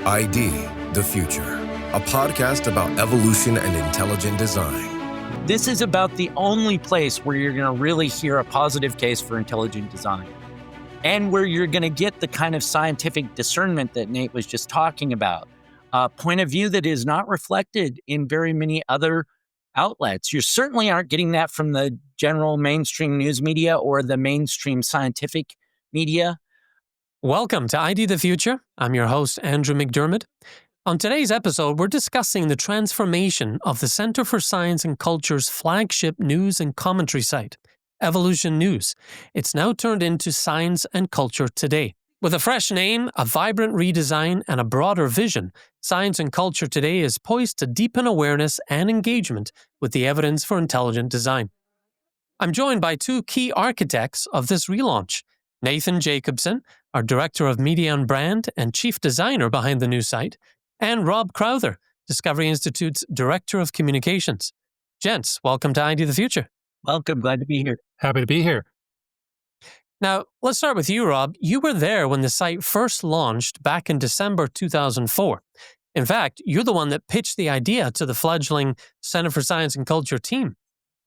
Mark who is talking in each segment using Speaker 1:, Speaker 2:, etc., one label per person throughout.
Speaker 1: ID the Future, a podcast about evolution and intelligent design.
Speaker 2: This is about the only place where you're going to really hear a positive case for intelligent design and where you're going to get the kind of scientific discernment that Nate was just talking about. A point of view that is not reflected in very many other outlets. You certainly aren't getting that from the general mainstream news media or the mainstream scientific media.
Speaker 3: Welcome to ID the Future. I'm your host, Andrew McDermott. On today's episode, we're discussing the transformation of the Center for Science and Culture's flagship news and commentary site, Evolution News. It's now turned into Science and Culture Today. With a fresh name, a vibrant redesign, and a broader vision, Science and Culture Today is poised to deepen awareness and engagement with the evidence for intelligent design. I'm joined by two key architects of this relaunch, Nathan Jacobson, our Director of Media and Brand and Chief Designer behind the new site, and Rob Crowther, Discovery Institute's Director of Communications. Gents, welcome to ID the Future.
Speaker 2: Welcome, glad to be here.
Speaker 4: Happy to be here.
Speaker 3: Now, let's start with you, Rob. You were there when the site first launched back in December 2004. In fact, you're the one that pitched the idea to the fledgling Center for Science and Culture team.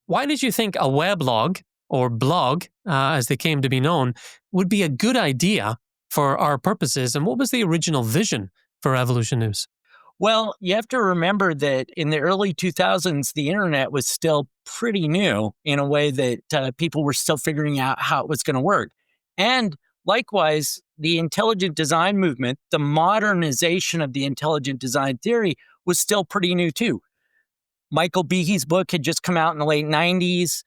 Speaker 3: Why did you think a weblog, or blog, as they came to be known, would be a good idea for our purposes? And what was the original vision for Evolution News?
Speaker 2: Well, you have to remember that in the early 2000s, the internet was still pretty new in a way that people were still figuring out how it was going to work. And likewise, the intelligent design movement, the modernization of the intelligent design theory was still pretty new too. Michael Behe's book had just come out in the late 90s.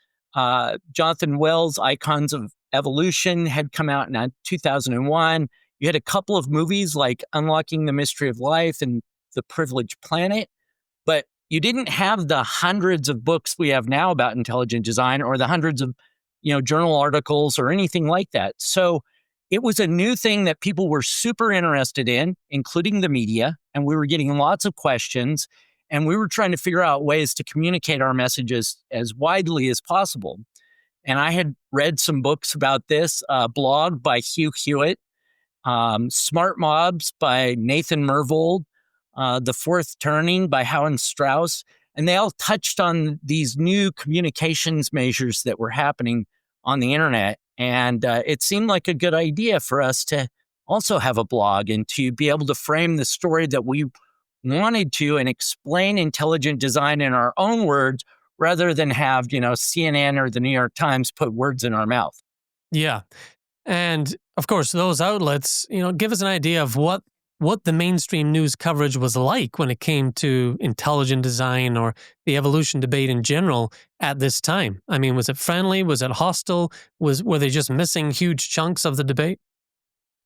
Speaker 2: Jonathan Wells' Icons of Evolution had come out in 2001. You had a couple of movies like Unlocking the Mystery of Life and The Privileged Planet, but you didn't have the hundreds of books we have now about intelligent design or the hundreds of, journal articles or anything like that. So it was a new thing that people were super interested in, including the media, and we were getting lots of questions. And we were trying to figure out ways to communicate our messages as widely as possible. And I had read some books about this, blog by Hugh Hewitt, Smart Mobs by Nathan Myhrvold, The Fourth Turning by Howard Strauss. And they all touched on these new communications measures that were happening on the internet. And it seemed like a good idea for us to also have a blog and to be able to frame the story that we wanted to and explain intelligent design in our own words rather than have, CNN or the New York Times put words in our mouth.
Speaker 3: Yeah. And of course, those outlets, give us an idea of what the mainstream news coverage was like when it came to intelligent design or the evolution debate in general at this time. I mean, was it friendly? Was it hostile? Were they just missing huge chunks of the debate?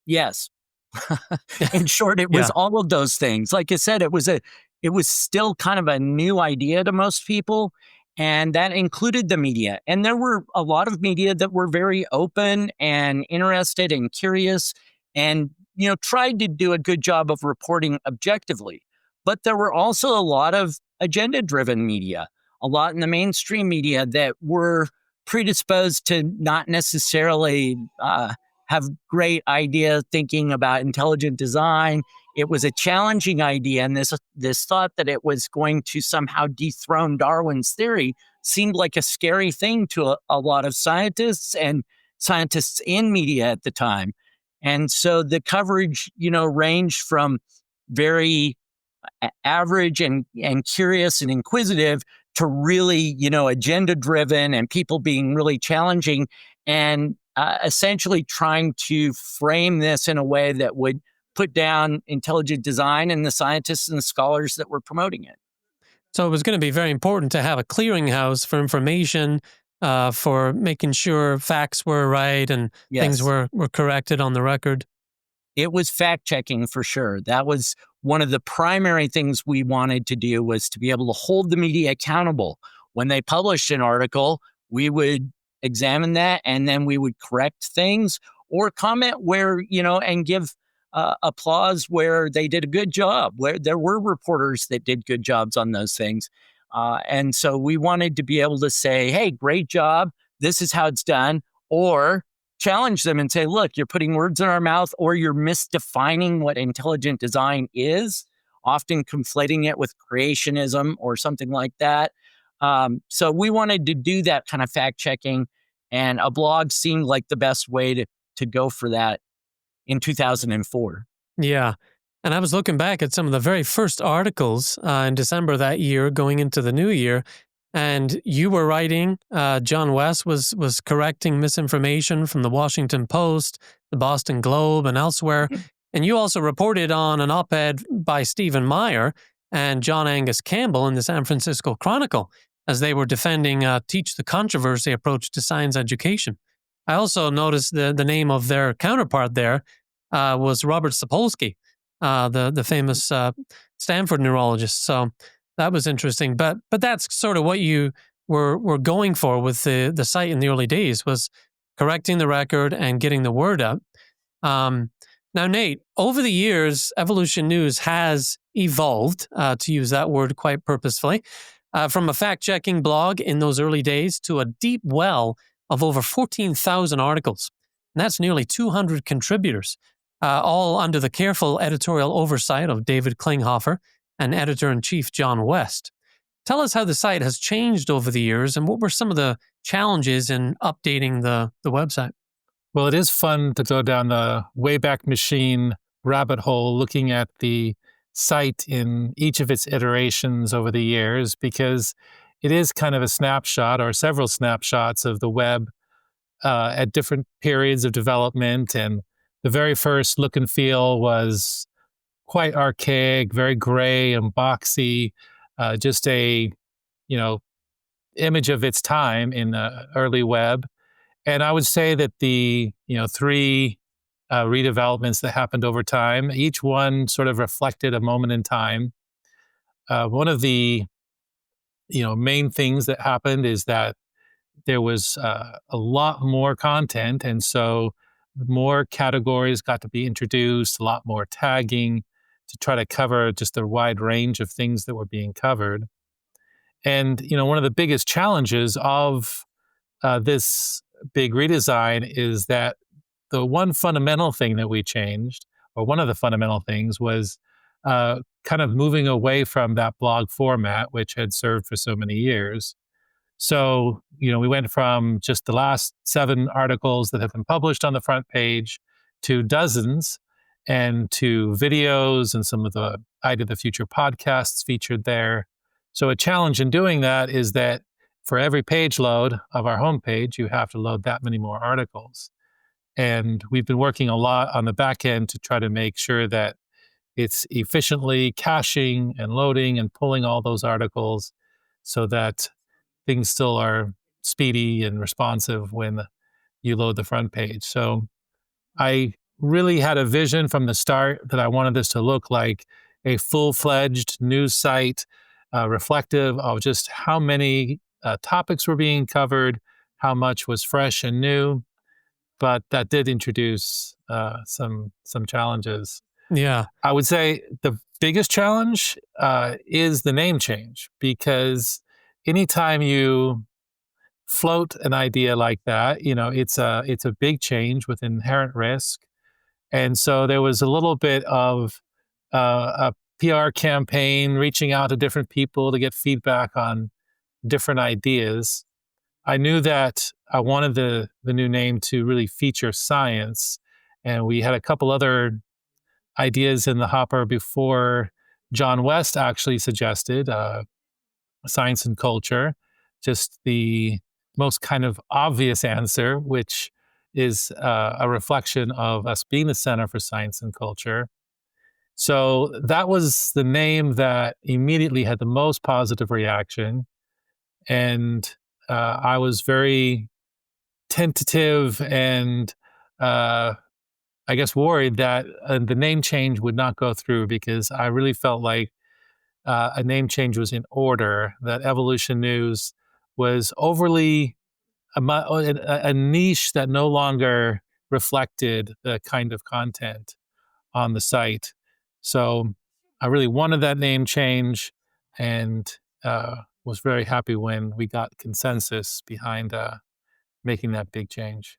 Speaker 2: Yes. In short, it was all of those things. Like I said, it was still kind of a new idea to most people, and that included the media. And there were a lot of media that were very open and interested and curious and, tried to do a good job of reporting objectively. But there were also a lot of agenda-driven media, a lot in the mainstream media that were predisposed to not necessarily have great idea thinking about intelligent design. It was a challenging idea, and this thought that it was going to somehow dethrone Darwin's theory seemed like a scary thing to a lot of scientists and scientists in media at the time. And so the coverage, ranged from very average and curious and inquisitive to really, agenda-driven and people being really challenging and essentially trying to frame this in a way that would put down intelligent design and the scientists and the scholars that were promoting it.
Speaker 3: So it was going to be very important to have a clearinghouse for information, for making sure facts were right and things were corrected on the record.
Speaker 2: It was fact-checking for sure. That was one of the primary things we wanted to do, was to be able to hold the media accountable. When they published an article, we would examine that, and then we would correct things or comment where, and give applause where they did a good job, where there were reporters that did good jobs on those things. And so we wanted to be able to say, hey, great job. This is how it's done. Or challenge them and say, look, you're putting words in our mouth, or you're misdefining what intelligent design is, often conflating it with creationism or something like that. So we wanted to do that kind of fact checking, and a blog seemed like the best way to go for that in 2004.
Speaker 3: Yeah. And I was looking back at some of the very first articles in December that year, going into the new year, and you were writing. John West was correcting misinformation from the Washington Post, the Boston Globe, and elsewhere. And you also reported on an op-ed by Stephen Meyer and John Angus Campbell in the San Francisco Chronicle as they were defending Teach the Controversy approach to science education. I also noticed the name of their counterpart there was Robert Sapolsky, the famous Stanford neurologist. So that was interesting. But that's sort of what you were going for with the site in the early days, was correcting the record and getting the word out. Now, Nate, over the years, Evolution News has evolved, to use that word quite purposefully, from a fact-checking blog in those early days to a deep well of over 14,000 articles. And that's nearly 200 contributors, all under the careful editorial oversight of David Klinghoffer and editor-in-chief John West. Tell us how the site has changed over the years and what were some of the challenges in updating the website.
Speaker 4: Well, it is fun to go down the Wayback Machine rabbit hole looking at the site in each of its iterations over the years, because it is kind of a snapshot or several snapshots of the web at different periods of development. And the very first look and feel was quite archaic, very gray and boxy, just a, image of its time in the early web. And I would say that the, three redevelopments that happened over time, each one sort of reflected a moment in time. One of the, main things that happened is that there was a lot more content. And so more categories got to be introduced, a lot more tagging to try to cover just a wide range of things that were being covered. And, one of the biggest challenges of this big redesign is that the one fundamental thing that we changed, or one of the fundamental things, was kind of moving away from that blog format, which had served for so many years. So, we went from just the last 7 articles that have been published on the front page to dozens, and to videos and some of the Idea the Future podcasts featured there. So a challenge in doing that is that for every page load of our homepage, you have to load that many more articles. And we've been working a lot on the back end to try to make sure that it's efficiently caching and loading and pulling all those articles so that things still are speedy and responsive when you load the front page. So I really had a vision from the start that I wanted this to look like a full-fledged news site, reflective of just how many topics were being covered, how much was fresh and new. But that did introduce some challenges.
Speaker 3: Yeah.
Speaker 4: I would say the biggest challenge is the name change, because anytime you float an idea like that, it's a big change with inherent risk. And so there was a little bit of a PR campaign reaching out to different people to get feedback on different ideas. I knew that I wanted the new name to really feature science. And we had a couple other ideas in the hopper before John West actually suggested science and culture, just the most kind of obvious answer, which is a reflection of us being the Center for Science and Culture. So that was the name that immediately had the most positive reaction. And I was very tentative and I guess worried that the name change would not go through, because I really felt like a name change was in order, that Evolution News was overly a niche that no longer reflected the kind of content on the site. So I really wanted that name change, and was very happy when we got consensus behind making that big change.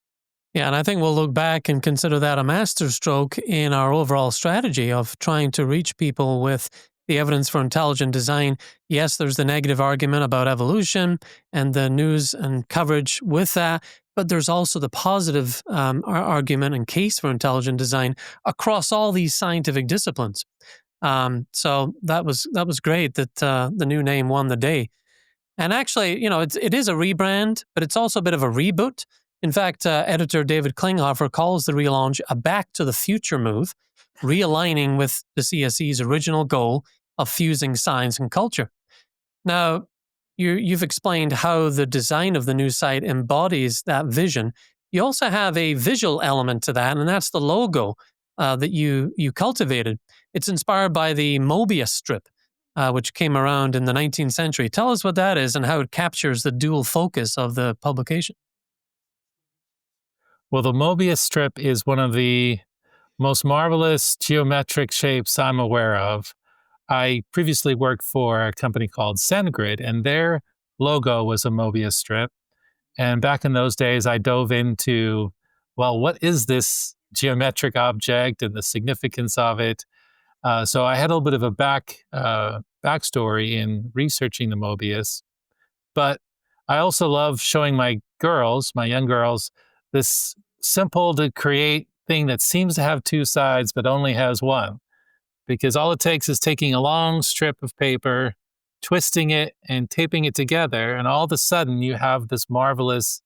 Speaker 3: Yeah, and I think we'll look back and consider that a masterstroke in our overall strategy of trying to reach people with the evidence for intelligent design. Yes, there's the negative argument about evolution and the news and coverage with that, but there's also the positive argument and case for intelligent design across all these scientific disciplines. So that was great that the new name won the day. And actually, it is a rebrand, but it's also a bit of a reboot. In fact, editor David Klinghoffer calls the relaunch a back to the future move, realigning with the CSE's original goal of fusing science and culture. Now, you've explained how the design of the new site embodies that vision. You also have a visual element to that, and that's the logo that you cultivated. It's inspired by the Mobius strip, which came around in the 19th century. Tell us what that is and how it captures the dual focus of the publication.
Speaker 4: Well, the Mobius strip is one of the most marvelous geometric shapes I'm aware of. I previously worked for a company called SendGrid, and their logo was a Mobius strip. And back in those days, I dove into, well, what is this geometric object and the significance of it? So I had a little bit of a backstory in researching the Mobius. But I also love showing my young girls, this simple to create thing that seems to have two sides but only has one. Because all it takes is taking a long strip of paper, twisting it and taping it together, and all of a sudden you have this marvelous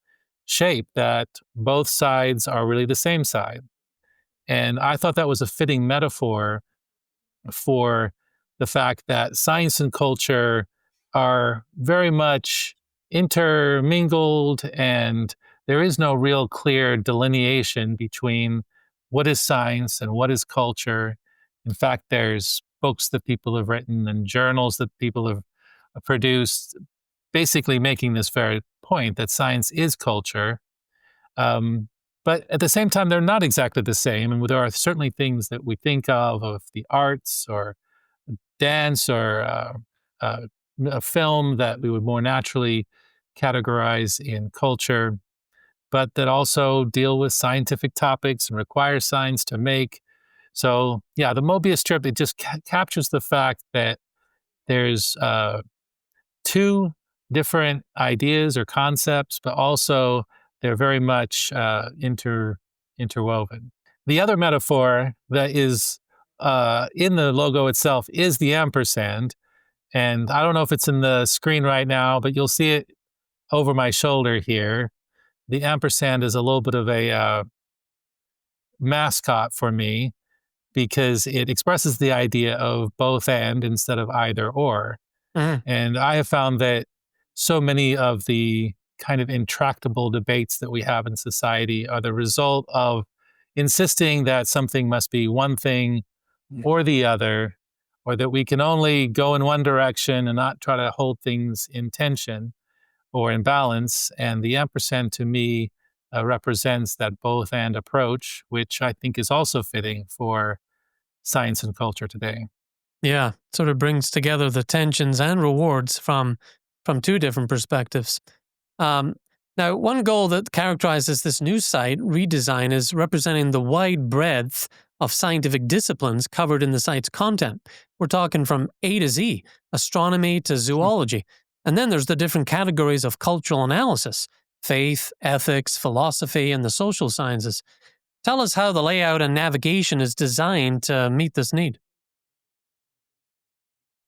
Speaker 4: shape that both sides are really the same side. And I thought that was a fitting metaphor for the fact that science and culture are very much intermingled, and there is no real clear delineation between what is science and what is culture. In fact, there's books that people have written and journals that people have produced, basically making this very point that science is culture. But at the same time, they're not exactly the same. And there are certainly things that we think of the arts or dance or a film that we would more naturally categorize in culture, but that also deal with scientific topics and require science to make. So yeah, the Mobius strip, it just captures the fact that there's two different ideas or concepts, but also they're very much interwoven. The other metaphor that is in the logo itself is the ampersand. And I don't know if it's in the screen right now, but you'll see it over my shoulder here. The ampersand is a little bit of a mascot for me because it expresses the idea of both and instead of either or. And I have found that so many of the kind of intractable debates that we have in society are the result of insisting that something must be one thing or the other, or that we can only go in one direction and not try to hold things in tension or in balance. And the ampersand to me represents that both and approach, which I think is also fitting for science and culture today.
Speaker 3: Yeah, sort of brings together the tensions and rewards from two different perspectives. Now, one goal that characterizes this new site redesign is representing the wide breadth of scientific disciplines covered in the site's content. We're talking from A to Z, astronomy to zoology. And then there's the different categories of cultural analysis, faith, ethics, philosophy, and the social sciences. Tell us how the layout and navigation is designed to meet this need.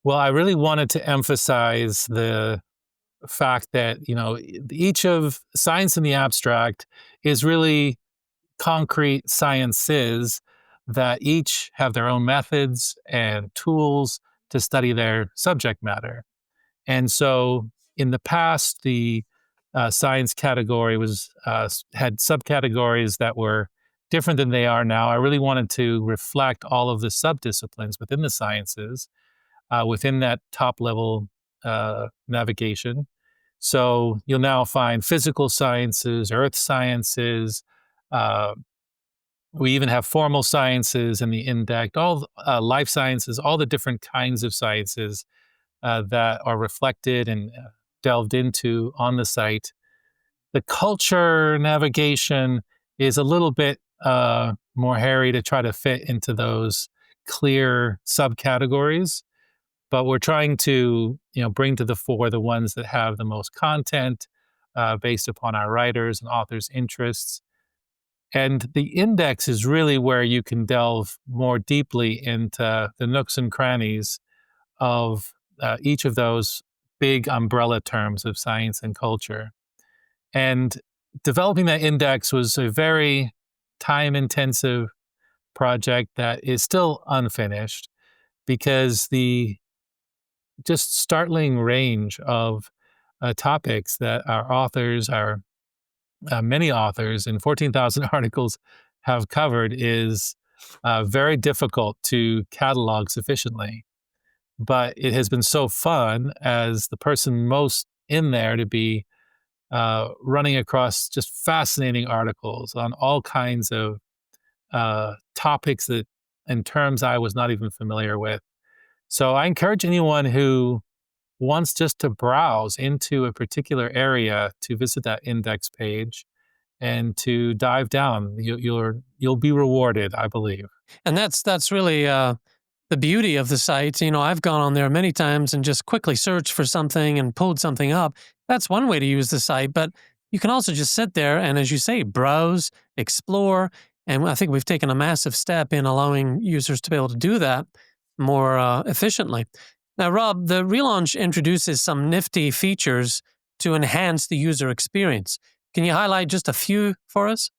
Speaker 4: Well, I really wanted to emphasize the fact that, each of science in the abstract is really concrete sciences that each have their own methods and tools to study their subject matter. And so in the past, the science category had subcategories that were different than they are now. I really wanted to reflect all of the subdisciplines within the sciences within that top level navigation. So you'll now find physical sciences, earth sciences. We even have formal sciences in the index, all life sciences, all the different kinds of sciences that are reflected and delved into on the site. The culture navigation is a little bit more hairy to try to fit into those clear subcategories. But we're trying to, bring to the fore the ones that have the most content based upon our writers and authors' interests. And the index is really where you can delve more deeply into the nooks and crannies of each of those big umbrella terms of science and culture. And developing that index was a very time-intensive project that is still unfinished because the just startling range of topics that our many authors in 14,000 articles have covered is very difficult to catalog sufficiently. But it has been so fun as the person most in there to be running across just fascinating articles on all kinds of topics and terms I was not even familiar with. So I encourage anyone who wants just to browse into a particular area to visit that index page and to dive down. You'll be rewarded, I believe.
Speaker 3: And that's really the beauty of the site. I've gone on there many times and just quickly searched for something and pulled something up. That's one way to use the site, but you can also just sit there and, as you say, browse, explore. And I think we've taken a massive step in allowing users to be able to do that more efficiently. Now, Rob, the relaunch introduces some nifty features to enhance the user experience. Can you highlight just a few for us?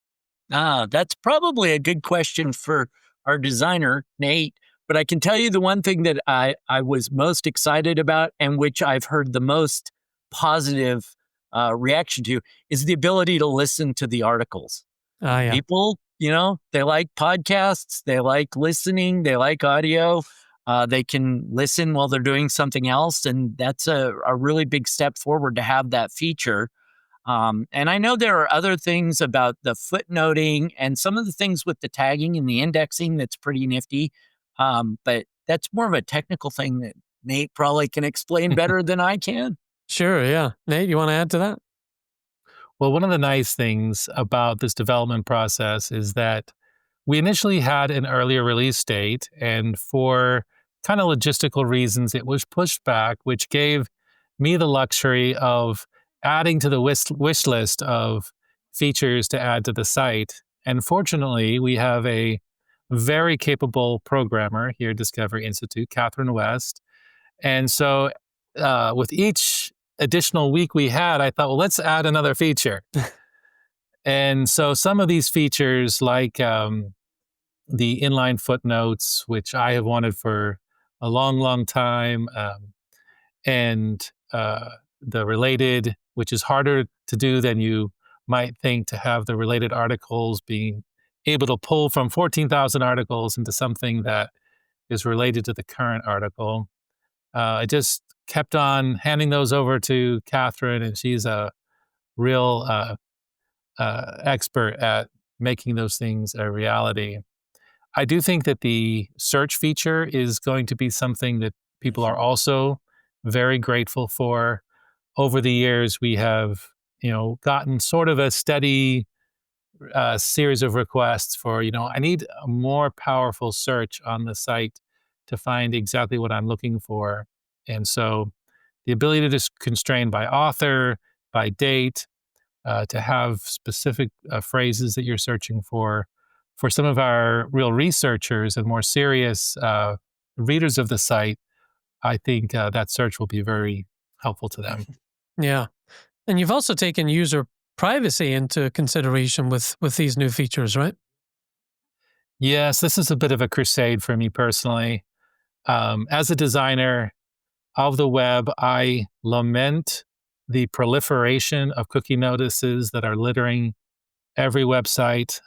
Speaker 2: That's probably a good question for our designer, Nate. But I can tell you the one thing that I was most excited about and which I've heard the most positive reaction to is the ability to listen to the articles.
Speaker 3: Yeah.
Speaker 2: People, they like podcasts, they like listening, they like audio. They can listen while they're doing something else. And that's a really big step forward to have that feature. And I know there are other things about the footnoting and some of the things with the tagging and the indexing that's pretty nifty. But that's more of a technical thing that Nate probably can explain better than I can.
Speaker 3: Sure, yeah. Nate, you want to add to that?
Speaker 4: Well, one of the nice things about this development process is that we initially had an earlier release date, and for kind of logistical reasons, it was pushed back, which gave me the luxury of adding to the wish list of features to add to the site. And fortunately, we have a very capable programmer here at Discovery Institute, Catherine West. And so with each additional week we had, I thought, well, let's add another feature. And so some of these features, like the inline footnotes, which I have wanted for a long, long time, and the related, which is harder to do than you might think, to have the related articles being able to pull from 14,000 articles into something that is related to the current article. I just kept on handing those over to Catherine, and she's a real expert at making those things a reality. I do think that the search feature is going to be something that people are also very grateful for. Over the years, we have, gotten sort of a steady series of requests for, I need a more powerful search on the site to find exactly what I'm looking for. And so the ability to just constrain by author, by date, to have specific phrases that you're searching for some of our real researchers and more serious readers of the site, I think that search will be very helpful to them.
Speaker 3: Yeah. And you've also taken user privacy into consideration with these new features, right?
Speaker 4: Yes, this is a bit of a crusade for me personally. As a designer of the web, I lament the proliferation of cookie notices that are littering every website.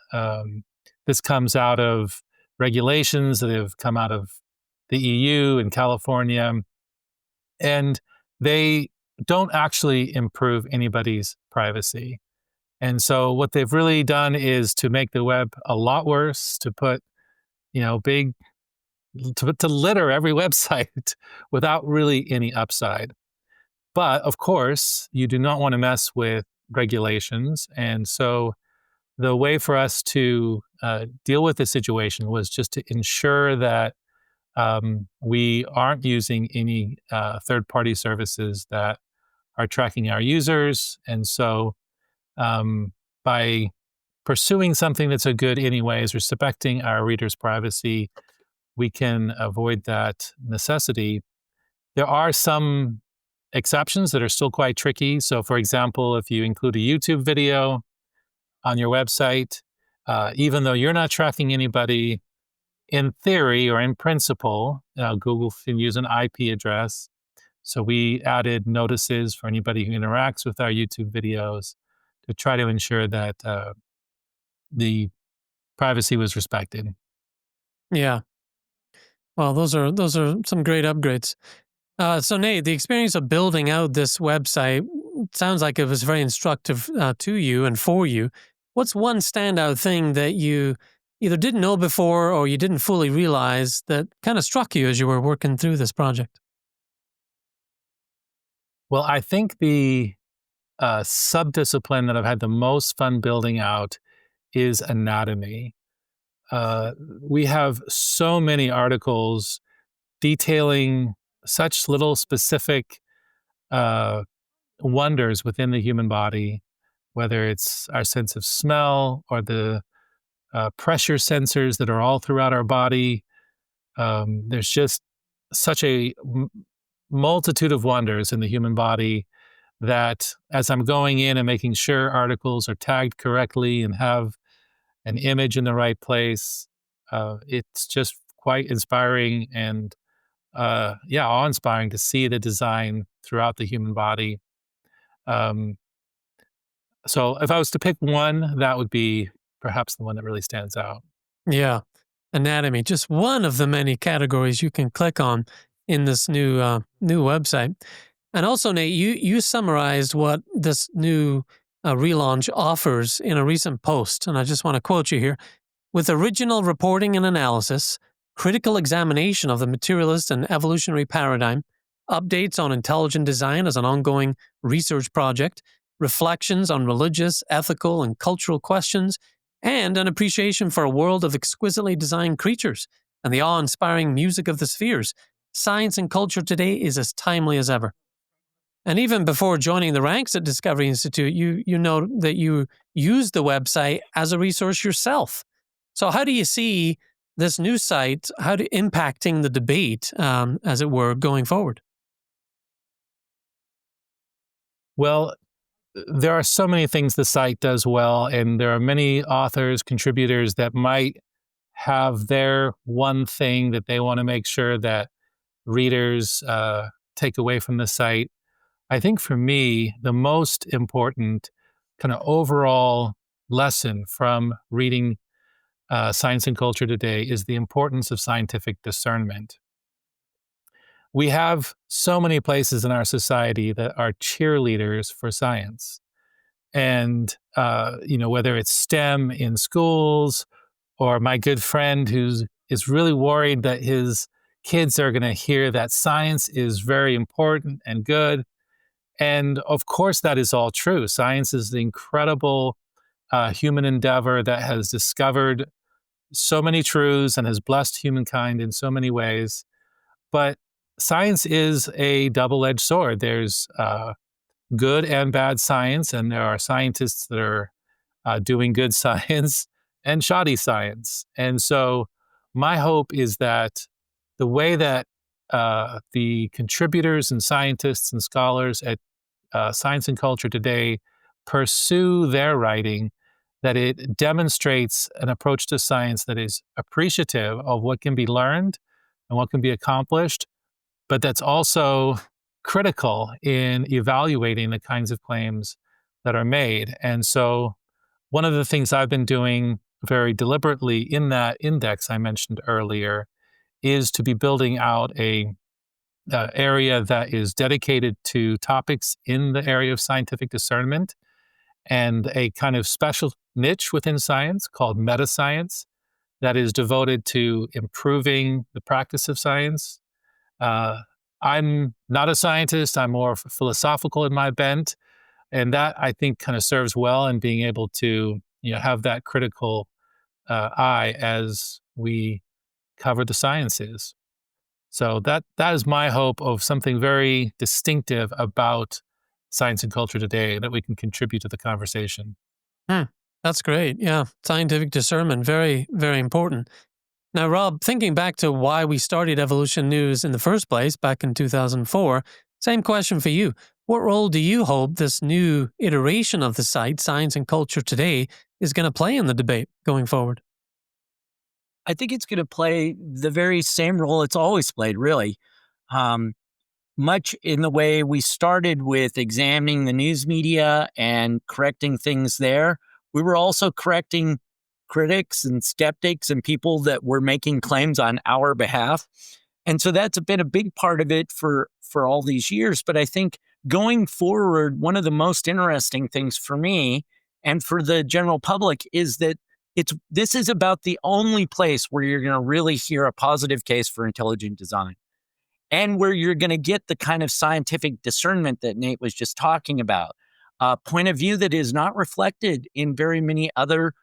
Speaker 4: This comes out of regulations that have come out of the EU and California, and they don't actually improve anybody's privacy. And so what they've really done is to make the web a lot worse, to put, to litter every website without really any upside. But of course, you do not want to mess with regulations. And so the way for us to deal with the situation was just to ensure that we aren't using any third-party services that are tracking our users. And so by pursuing something that's a good anyways, respecting our readers' privacy, we can avoid that necessity. There are some exceptions that are still quite tricky. So for example, if you include a YouTube video on your website, even though you're not tracking anybody, in theory or in principle, Google can use an IP address. So we added notices for anybody who interacts with our YouTube videos to try to ensure that the privacy was respected.
Speaker 3: Yeah. Well, those are some great upgrades. So Nate, the experience of building out this website sounds like it was very instructive to you and for you. What's one standout thing that you either didn't know before or you didn't fully realize that kind of struck you as you were working through this project?
Speaker 4: Well, I think the subdiscipline that I've had the most fun building out is anatomy. We have so many articles detailing such little specific wonders within the human body, whether it's our sense of smell or the pressure sensors that are all throughout our body. There's just such a multitude of wonders in the human body that as I'm going in and making sure articles are tagged correctly and have an image in the right place, it's just quite inspiring and awe-inspiring to see the design throughout the human body. So if I was to pick one, that would be perhaps the one that really stands out.
Speaker 3: Yeah. Anatomy, just one of the many categories you can click on in this new website. And also, Nate, you summarized what this new relaunch offers in a recent post, and I just want to quote you here. With original reporting and analysis, critical examination of the materialist and evolutionary paradigm, updates on intelligent design as an ongoing research project, reflections on religious, ethical, and cultural questions, and an appreciation for a world of exquisitely designed creatures and the awe-inspiring music of the spheres, Science and Culture Today is as timely as ever. And even before joining the ranks at Discovery Institute, you know that you use the website as a resource yourself. So how do you see this new site impacting the debate, as it were, going forward?
Speaker 4: Well, there are so many things the site does well, and there are many authors, contributors that might have their one thing that they want to make sure that readers take away from the site. I think for me, the most important kind of overall lesson from reading Science and Culture Today is the importance of scientific discernment. We have so many places in our society that are cheerleaders for science. And, whether it's STEM in schools or my good friend who is really worried that his kids are going to hear that science is very important and good. And of course, that is all true. Science is the incredible human endeavor that has discovered so many truths and has blessed humankind in so many ways. But science is a double-edged sword. There's good and bad science, and there are scientists that are doing good science and shoddy science. And so my hope is that the way that the contributors and scientists and scholars at Science and Culture Today pursue their writing, that it demonstrates an approach to science that is appreciative of what can be learned and what can be accomplished, but that's also critical in evaluating the kinds of claims that are made. And so one of the things I've been doing very deliberately in that index I mentioned earlier is to be building out a area that is dedicated to topics in the area of scientific discernment and a kind of special niche within science called meta-science that is devoted to improving the practice of science. I'm not a scientist. I'm more philosophical in my bent. And that, I think, kind of serves well in being able to have that critical eye as we cover the sciences. So that is my hope of something very distinctive about science and culture today that we can contribute to the conversation.
Speaker 3: That's great. Yeah. Scientific discernment, very, very important. Now, Rob, thinking back to why we started Evolution News in the first place back in 2004, same question for you. What role do you hope this new iteration of the site, Science and Culture Today, is going to play in the debate going forward?
Speaker 2: I think it's going to play the very same role it's always played, really. Much in the way we started with examining the news media and correcting things there, we were also correcting critics and skeptics and people that were making claims on our behalf. And so that's been a big part of it for all these years. But I think going forward, one of the most interesting things for me and for the general public is that this is about the only place where you're going to really hear a positive case for intelligent design and where you're going to get the kind of scientific discernment that Nate was just talking about, a point of view that is not reflected in very many other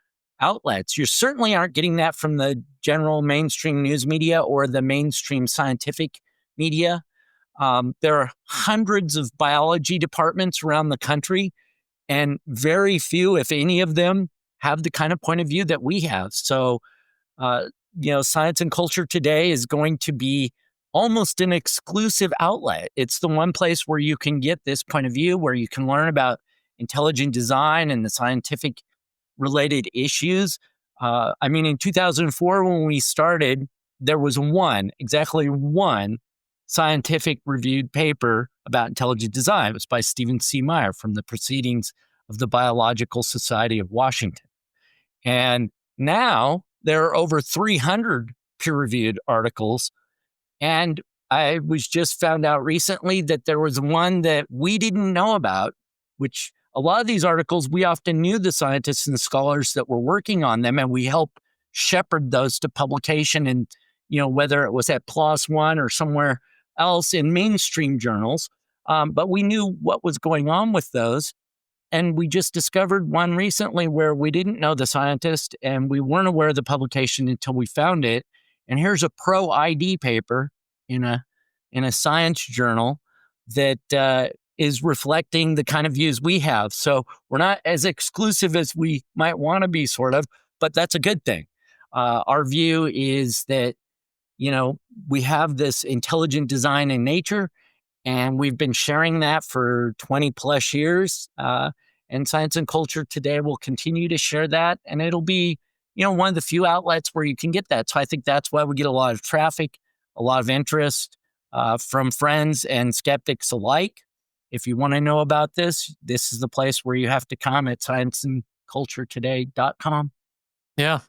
Speaker 2: outlets. You certainly aren't getting that from the general mainstream news media or the mainstream scientific media. There are hundreds of biology departments around the country, and very few, if any of them, have the kind of point of view that we have. So, Science and Culture Today is going to be almost an exclusive outlet. It's the one place where you can get this point of view, where you can learn about intelligent design and the scientific related issues. In 2004, when we started, there was exactly one scientific reviewed paper about intelligent design. It was by Stephen C. Meyer from the Proceedings of the Biological Society of Washington. And now there are over 300 peer-reviewed articles. And I was just found out recently that there was one that we didn't know about, which a lot of these articles, we often knew the scientists and scholars that were working on them, and we helped shepherd those to publication. And, whether it was at PLOS One or somewhere else in mainstream journals, but we knew what was going on with those. And we just discovered one recently where we didn't know the scientist and we weren't aware of the publication until we found it. And here's a pro-ID paper in a science journal that is reflecting the kind of views we have. So we're not as exclusive as we might want to be, sort of, but that's a good thing. Our view is that, we have this intelligent design in nature, and we've been sharing that for 20 plus years. And Science and Culture Today will continue to share that. And it'll be, one of the few outlets where you can get that. So I think that's why we get a lot of traffic, a lot of interest from friends and skeptics alike. If you want to know about this is the place where you have to come at scienceandculturetoday.com.
Speaker 3: Yeah,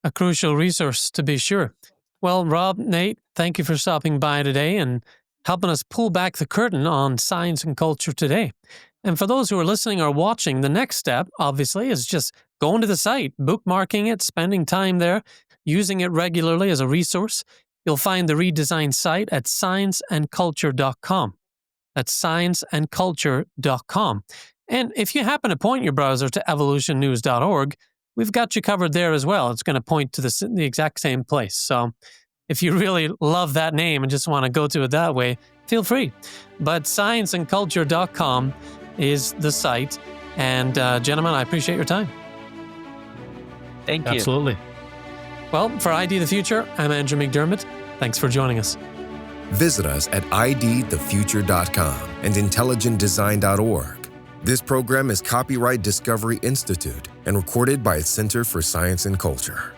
Speaker 3: a crucial resource to be sure. Well, Rob, Nate, thank you for stopping by today and helping us pull back the curtain on Science and Culture Today. And for those who are listening or watching, the next step, obviously, is just going to the site, bookmarking it, spending time there, using it regularly as a resource. You'll find the redesigned site at scienceandculture.com. That's scienceandculture.com. And if you happen to point your browser to evolutionnews.org, we've got you covered there as well. It's going to point to the exact same place. So if you really love that name and just want to go to it that way, feel free. But scienceandculture.com is the site. And gentlemen, I appreciate your time.
Speaker 2: Thank you.
Speaker 4: Absolutely.
Speaker 3: Well, for ID the Future, I'm Andrew McDermott. Thanks for joining us.
Speaker 1: Visit us at idthefuture.com and intelligentdesign.org. This program is copyright Discovery Institute and recorded by its Center for Science and Culture.